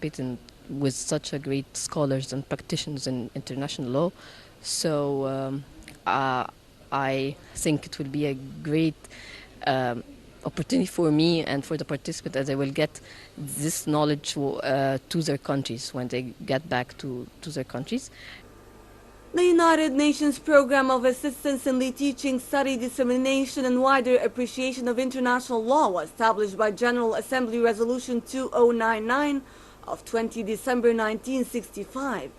participating with such a great scholars and practitioners in international law. So I think it will be a great opportunity for me and for the participants, as they will get this knowledge to their countries when they get back to their countries. The United Nations Programme of Assistance in the Teaching, Study, Dissemination and Wider Appreciation of International Law was established by General Assembly Resolution 2099 of 20 December 1965.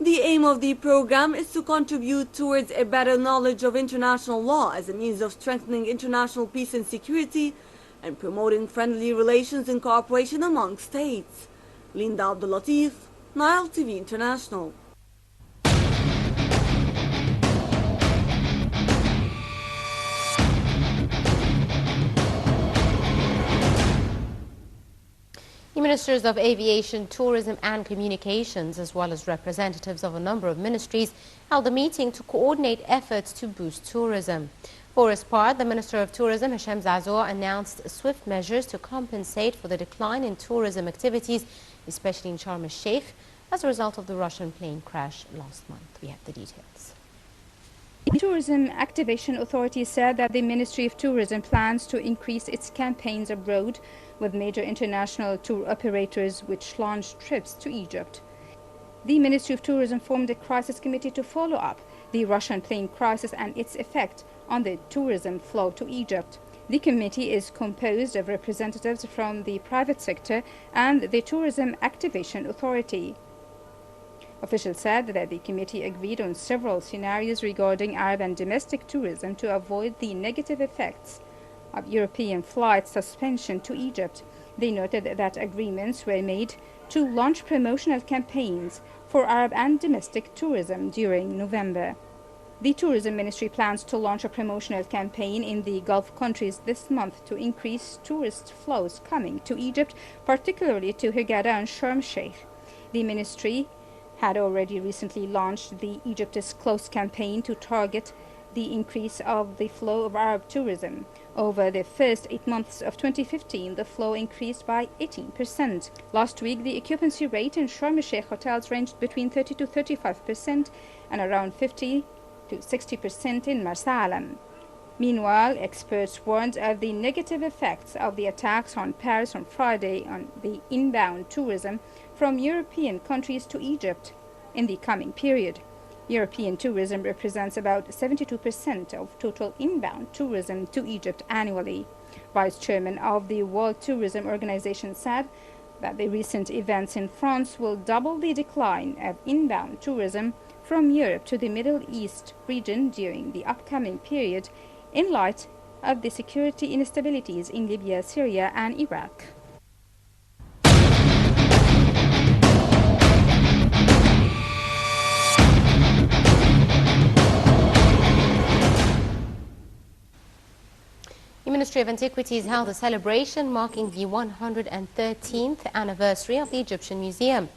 The aim of the program is to contribute towards a better knowledge of international law as a means of strengthening international peace and security and promoting friendly relations and cooperation among states. Linda Abdulatif, Nile TV International. The Ministers of Aviation, Tourism and Communications, as well as representatives of a number of ministries, held a meeting to coordinate efforts to boost tourism. For his part, the Minister of Tourism, Hisham Zazour, announced swift measures to compensate for the decline in tourism activities, especially in Sharm el-Sheikh, as a result of the Russian plane crash last month. We have the details. The Tourism Activation Authority said that the Ministry of Tourism plans to increase its campaigns abroad with major international tour operators which launched trips to Egypt. The Ministry of Tourism formed a crisis committee to follow up the Russian plane crisis and its effect on the tourism flow to Egypt. The committee is composed of representatives from the private sector and the Tourism Activation Authority. Officials said that the committee agreed on several scenarios regarding Arab and domestic tourism to avoid the negative effects of European flight suspension to Egypt. They noted that agreements were made to launch promotional campaigns for Arab and domestic tourism during November. The Tourism Ministry plans to launch a promotional campaign in the Gulf countries this month to increase tourist flows coming to Egypt, particularly to Hurghada and Sharm el-Sheikh. The ministry had already recently launched the Egypt is Close campaign to target the increase of the flow of Arab tourism. Over the first 8 months of 2015, the flow increased by 18%. Last week, the occupancy rate in Sharm el-Sheikh hotels ranged between 30 to 35% and around 50 to 60% in Marsa Alam. Meanwhile, experts warned of the negative effects of the attacks on Paris on Friday on the inbound tourism from European countries to Egypt in the coming period. European tourism represents about 72% of total inbound tourism to Egypt annually. Vice Chairman of the World Tourism Organization said that the recent events in France will double the decline of inbound tourism from Europe to the Middle East region during the upcoming period in light of the security instabilities in Libya, Syria and Iraq. The Ministry of Antiquities held a celebration marking the 113th anniversary of the Egyptian Museum.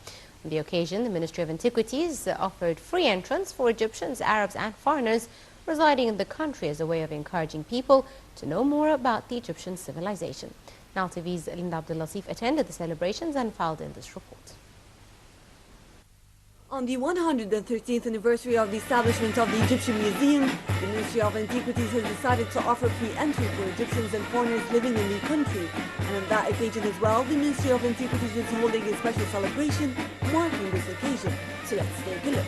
On the occasion, the Ministry of Antiquities offered free entrance for Egyptians, Arabs and foreigners residing in the country as a way of encouraging people to know more about the Egyptian civilization. Nile TV's Linda Abdulatif attended the celebrations and filed in this report. On the 113th anniversary of the establishment of the Egyptian Museum, the Ministry of Antiquities has decided to offer free entry for Egyptians and foreigners living in the country. And on that occasion as well, the Ministry of Antiquities is holding a special celebration marking this occasion. So let's take a look.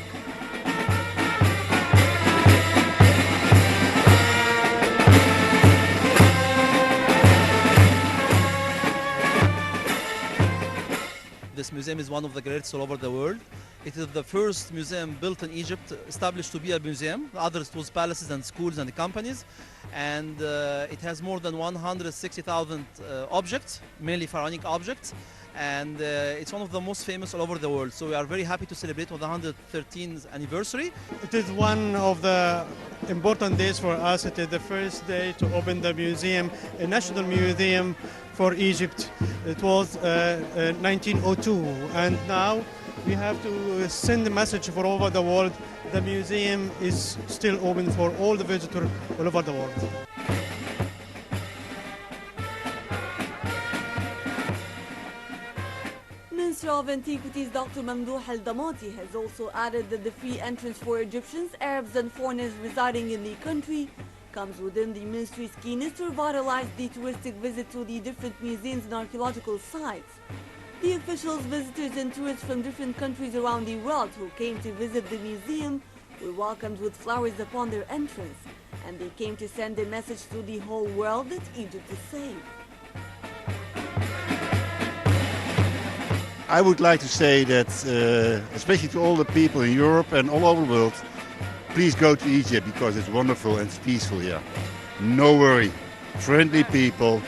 This museum is one of the greatest all over the world. It is the first museum built in Egypt, established to be a museum. The others was palaces and schools and companies. And it has more than 160,000 objects, mainly pharaonic objects. And it's one of the most famous all over the world. So we are very happy to celebrate with the 113th anniversary. It is one of the important days for us. It is the first day to open the museum, a national museum for Egypt. It was 1902, and now we have to send a message for all over the world. The museum is still open for all the visitors all over the world. Minister Minister of Antiquities Dr. Mamdouh Al-Damati has also added that the free entrance for Egyptians, Arabs and foreigners residing in the country comes within the ministry's keenness to revitalize the touristic visit to the different museums and archaeological sites. The officials, visitors and tourists from different countries around the world who came to visit the museum were welcomed with flowers upon their entrance, and they came to send a message to the whole world that Egypt is safe. I would like to say that, especially to all the people in Europe and all over the world, please go to Egypt because it's wonderful and it's peaceful here. No worry, friendly people.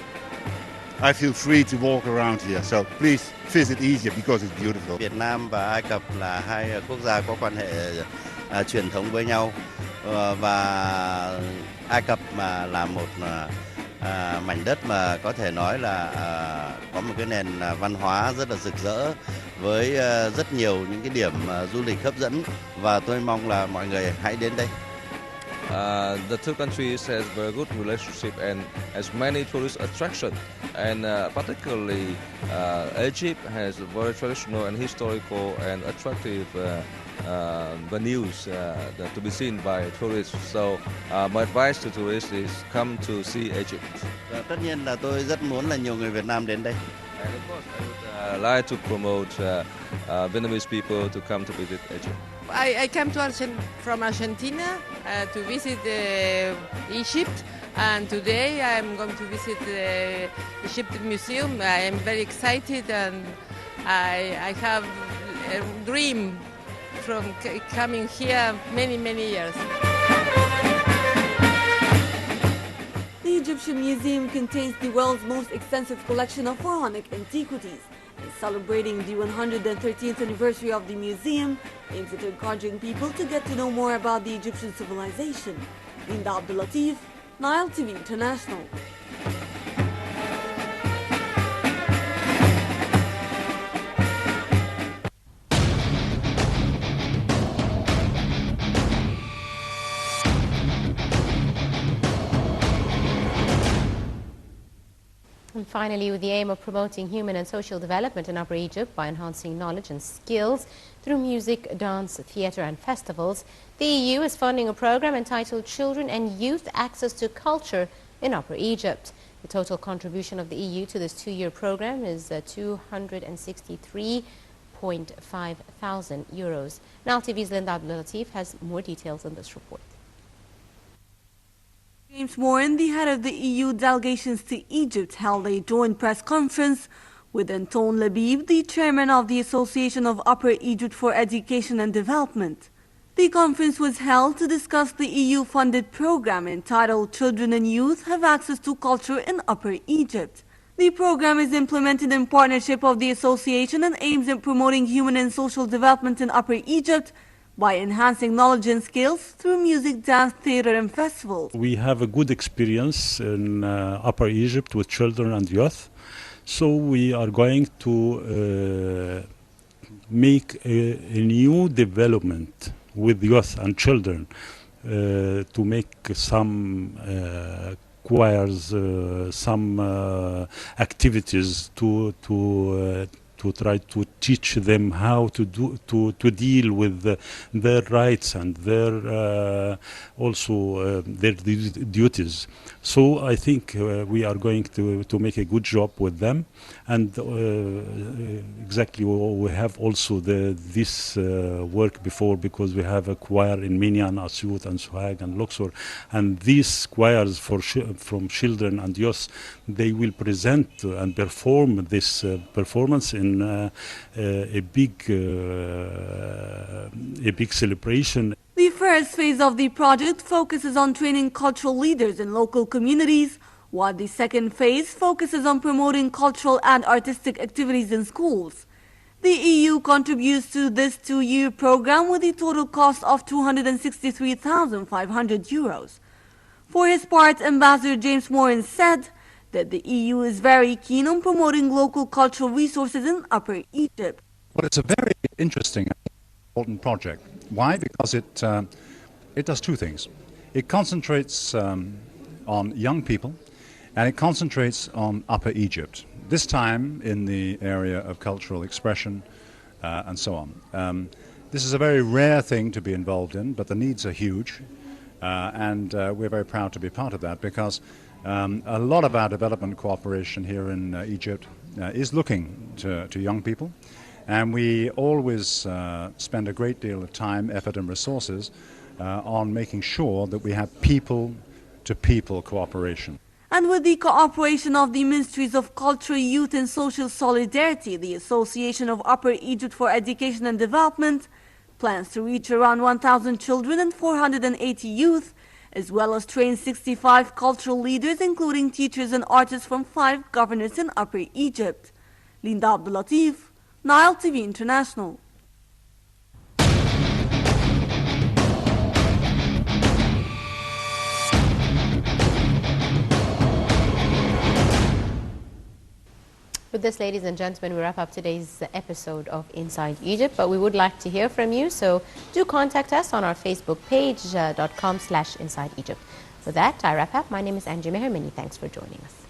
I feel free to walk around here, so please visit Egypt because it's beautiful. Việt Nam và Ai Cập là hai quốc gia có quan hệ truyền thống với nhau, và Ai Cập mà là một mảnh đất mà có thể nói là có một cái nền văn hóa rất là rực rỡ với rất nhiều những cái điểm du lịch hấp dẫn, và tôi mong là mọi người hãy đến đây. The two countries has very good relationship and has many tourist attractions, and particularly Egypt has a very traditional and historical and attractive venues to be seen by tourists. So my advice to tourists is come to see Egypt. Tất nhiên là tôi rất muốn là nhiều người Việt Nam đến đây. And of course, I would like to promote Vietnamese people to come to visit Egypt. I came from Argentina to visit Egypt, and today I'm going to visit the Egypt Museum. I am very excited, and I have a dream from coming here many years. The Egyptian Museum contains the world's most extensive collection of pharaonic antiquities. And celebrating the 113th anniversary of the museum aims at encouraging people to get to know more about the Egyptian civilization. Linda Abdulatif, Nile TV International. And finally, with the aim of promoting human and social development in Upper Egypt by enhancing knowledge and skills through music, dance, theatre and festivals, the EU is funding a program entitled Children and Youth Access to Culture in Upper Egypt. The total contribution of the EU to this two-year program is €263.5 thousand. Now TV's Linda Abdulatif has more details on this report. James Moran, the head of the EU delegations to Egypt, held a joint press conference with Anton Labib, the chairman of the Association of Upper Egypt for Education and Development. The conference was held to discuss the EU-funded program entitled Children and Youth Have Access to Culture in Upper Egypt. The program is implemented in partnership of the association and aims at promoting human and social development in Upper Egypt by enhancing knowledge and skills through music, dance, theatre and festivals. We have a good experience in Upper Egypt with children and youth. So we are going to make a new development with youth and children to make some choirs, some activities to try to teach them how to deal with their rights and their also their duties. So I think we are going to make a good job with them, and exactly we have also this work before, because we have a choir in Minyan, Asyut and Sohag and Luxor, and these choirs from children and youth, they will present and perform this performance in a big celebration. The first phase of the project focuses on training cultural leaders in local communities, while the second phase focuses on promoting cultural and artistic activities in schools. The EU contributes to this two-year program with a total cost of €263,500. For his part, Ambassador James Moran said that the EU is very keen on promoting local cultural resources in Upper Egypt. Well, it's a very interesting and important project. Why? Because it does two things. It concentrates on young people and it concentrates on Upper Egypt, this time in the area of cultural expression and so on. This is a very rare thing to be involved in, but the needs are huge, and we're very proud to be part of that, because a lot of our development cooperation here in Egypt is looking to young people, and we always spend a great deal of time, effort and resources on making sure that we have people-to-people cooperation. And with the cooperation of the Ministries of Culture, Youth and Social Solidarity, the Association of Upper Egypt for Education and Development plans to reach around 1,000 children and 480 youth, as well as train 65 cultural leaders, including teachers and artists from 5 governorates in Upper Egypt. Linda Abdulatif, Nile TV International. With this, ladies and gentlemen, we wrap up today's episode of Inside Egypt, but we would like to hear from you, so do contact us on our Facebook page, .com/InsideEgypt. With that, I wrap up. My name is Angie Meher. Many thanks for joining us.